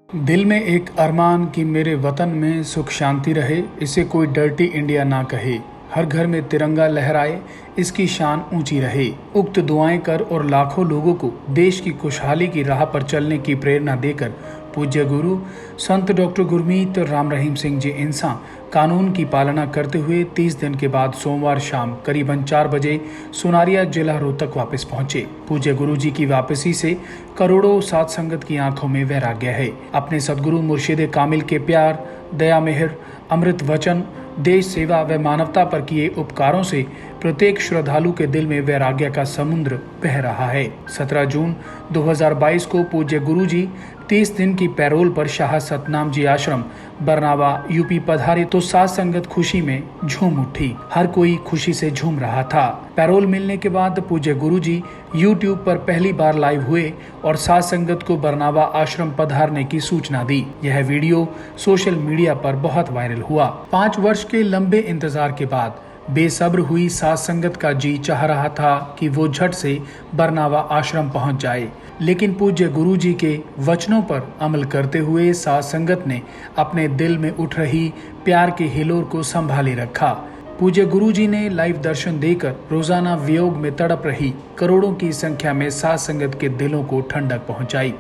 दिल में एक अरमान कि मेरे वतन में सुख शांति रहे, इसे कोई डर्टी इंडिया ना कहे। हर घर में तिरंगा लहराए, इसकी शान ऊंची रहे। उक्त दुआएं कर और लाखों लोगों को देश की खुशहाली की राह पर चलने की प्रेरणा देकर पूज्य गुरु संत डॉक्टर गुरमीत राम रहीम सिंह जी इंसान कानून की पालना करते हुए 30 दिन के बाद सोमवार शाम करीबन 4 बजे सुनारिया जिला रोहतक वापस पहुंचे। पूज्य गुरु जी की वापसी से करोड़ों साध संगत की आंखों में वैराग्य है। अपने सदगुरु मुर्शिद कामिल के प्यार, दया, मेहर, अमृत वचन, देश सेवा व मानवता पर किए उपकारों से प्रत्येक श्रद्धालु के दिल में वैराग्य का समुद्र बह रहा है। 17 जून 2022 को पूज्य गुरु जी 30 दिन की पैरोल पर शाह सतनाम जी आश्रम बरनावा यूपी पधारे तो साध संगत खुशी में झूम उठी। हर कोई खुशी से झूम रहा था। पैरोल मिलने के बाद पूज्य गुरु जी यूट्यूब पर पहली बार लाइव हुए और साध संगत को बरनावा आश्रम पधारने की सूचना दी। यह वीडियो सोशल मीडिया पर बहुत वायरल हुआ। 5 वर्ष के लंबे इंतजार के बाद बेसब्र हुई साध संगत का जी चाह रहा था कि वो झट से बरनावा आश्रम पहुंच जाए, लेकिन पूज्य गुरु जी के वचनों पर अमल करते हुए साध संगत ने अपने दिल में उठ रही प्यार के हिलोर को संभाले रखा। पूज्य गुरु जी ने लाइव दर्शन देकर रोजाना वियोग में तड़प रही करोड़ों की संख्या में साध संगत के दिलों को ठंडक पहुंचाई।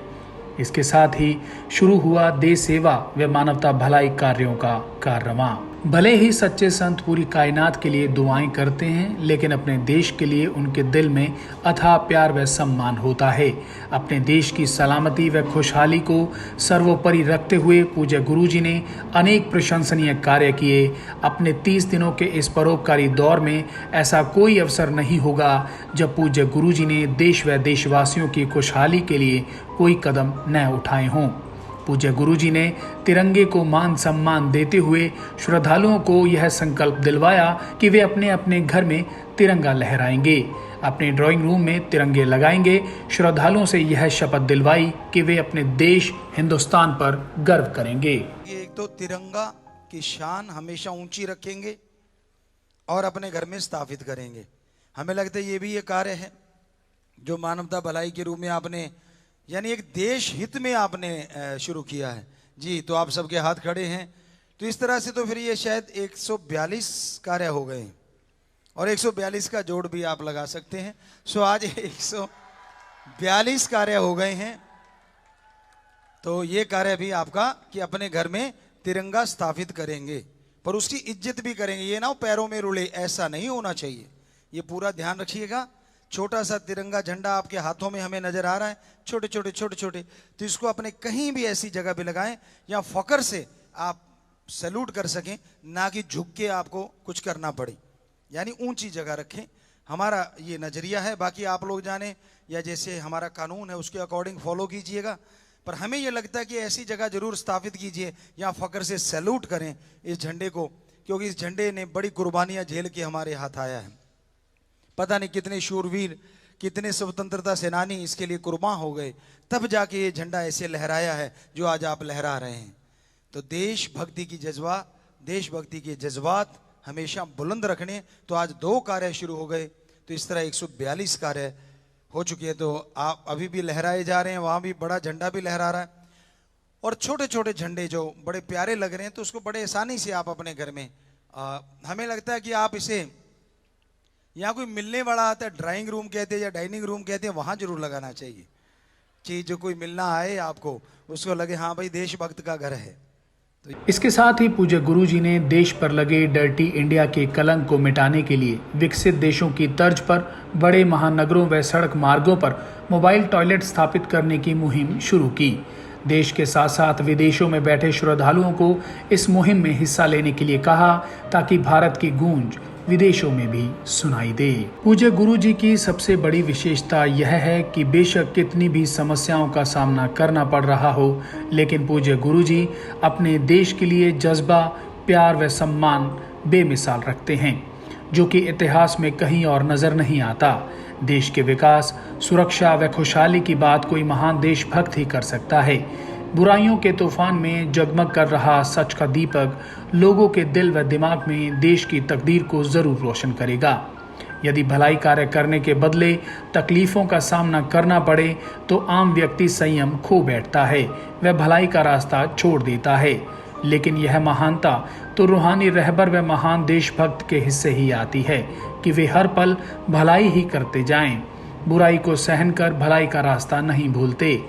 इसके साथ ही शुरू हुआ देश सेवा व मानवता भलाई कार्यों का कारवां। भले ही सच्चे संत पूरी कायनात के लिए दुआएं करते हैं, लेकिन अपने देश के लिए उनके दिल में अथाह प्यार व सम्मान होता है। अपने देश की सलामती व खुशहाली को सर्वोपरि रखते हुए पूज्य गुरु जी ने अनेक प्रशंसनीय कार्य किए। अपने 30 दिनों के इस परोपकारी दौर में ऐसा कोई अवसर नहीं होगा जब पूज्य गुरु जी ने देश व देशवासियों की खुशहाली के लिए कोई कदम न उठाए हों। पूज्य गुरु जी ने तिरंगे को मान सम्मान देते हुए श्रद्धालुओं को यह संकल्प दिलवाया कि वे अपने अपने घर में तिरंगा लहराएंगे, अपने ड्राइंग रूम में तिरंगे लगाएंगे। श्रद्धालुओं से यह शपथ दिलवाई कि वे अपने देश हिंदुस्तान पर गर्व करेंगे। एक तो तिरंगा की शान हमेशा ऊंची रखेंगे और अपने घर में स्थापित करेंगे। हमें लगता है ये भी ये कार्य है जो मानवता भलाई के रूप में आपने, यानी एक देश हित में आपने शुरू किया है जी। तो आप सबके हाथ खड़े हैं, तो इस तरह से तो फिर ये शायद 142 कार्य हो गए हैं और 142 का जोड़ भी आप लगा सकते हैं। सो आज 142 कार्य हो गए हैं। तो ये कार्य भी आपका कि अपने घर में तिरंगा स्थापित करेंगे, पर उसकी इज्जत भी करेंगे। ये ना पैरों में रुले, ऐसा नहीं होना चाहिए। ये पूरा ध्यान रखिएगा। छोटा सा तिरंगा झंडा आपके हाथों में हमें नजर आ रहा है, छोटे छोटे, तो इसको अपने कहीं भी ऐसी जगह पे लगाएं या फकर से आप सैल्यूट कर सकें, ना कि झुक के आपको कुछ करना पड़े, यानी ऊंची जगह रखें। हमारा ये नजरिया है, बाकी आप लोग जाने या जैसे हमारा कानून है उसके अकॉर्डिंग फॉलो कीजिएगा। पर हमें ये लगता है कि ऐसी जगह जरूर स्थापित कीजिए या फकर से सैल्यूट करें इस झंडे को, क्योंकि इस झंडे ने बड़ी कुर्बानियां झेल के हमारे हाथ आया है। पता नहीं कितने शूरवीर, कितने स्वतंत्रता सेनानी इसके लिए कुर्बान हो गए, तब जाके ये झंडा ऐसे लहराया है जो आज आप लहरा रहे हैं। तो देशभक्ति की जज्बा, देशभक्ति के जज्बात हमेशा बुलंद रखने। तो आज 2 कार्य शुरू हो गए, तो इस तरह 142 कार्य हो चुके हैं। तो आप अभी भी लहराए जा रहे हैं, वहां भी बड़ा झंडा भी लहरा रहा है और छोटे छोटे झंडे जो बड़े प्यारे लग रहे हैं, तो उसको बड़े आसानी से आप अपने घर में, हमें लगता है कि आप इसे, यहाँ कोई मिलने वाला आता है, ड्राइंग रूम कहते हैं या डाइनिंग रूम कहते हैं, वहां जरूर लगाना चाहिए कि जो कोई मिलना आए आपको, उसको लगे हाँ भाई देशभक्त का घर है। तो इसके साथ ही पूज्य गुरु जी ने देश पर लगे डर्टी इंडिया के कलंक को मिटाने के लिए विकसित देशों की तर्ज पर बड़े महानगरों व सड़क मार्गों पर मोबाइल टॉयलेट स्थापित करने की मुहिम शुरू की। देश के साथ साथ विदेशों में बैठे श्रद्धालुओं को इस मुहिम में हिस्सा लेने के लिए कहा, ताकि भारत की गूंज विदेशों में भी सुनाई दे। पूज्य गुरु जी की सबसे बड़ी विशेषता यह है कि बेशक कितनी भी समस्याओं का सामना करना पड़ रहा हो, लेकिन पूज्य गुरु जी अपने देश के लिए जज्बा, प्यार व सम्मान बेमिसाल रखते हैं, जो कि इतिहास में कहीं और नजर नहीं आता। देश के विकास, सुरक्षा व खुशहाली की बात कोई महान देशभक्त ही कर सकता है। बुराइयों के तूफान में जगमग कर रहा सच का दीपक लोगों के दिल व दिमाग में देश की तकदीर को जरूर रोशन करेगा। यदि भलाई कार्य करने के बदले तकलीफों का सामना करना पड़े तो आम व्यक्ति संयम खो बैठता है, वह भलाई का रास्ता छोड़ देता है। लेकिन यह महानता तो रूहानी रहबर व महान देशभक्त के हिस्से ही आती है कि वे हर पल भलाई ही करते जाएं, बुराई को सहन कर भलाई का रास्ता नहीं भूलते।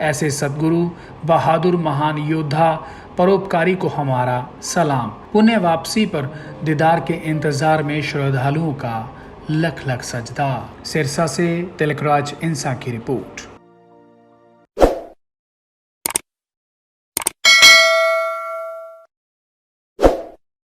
ऐसे सद्गुरु, बहादुर, महान योद्धा, परोपकारी को हमारा सलाम। पुण्य वापसी पर दीदार के इंतजार में श्रद्धालुओं का लख लख सजदा। सिरसा से तिलकराज इंसा की रिपोर्ट।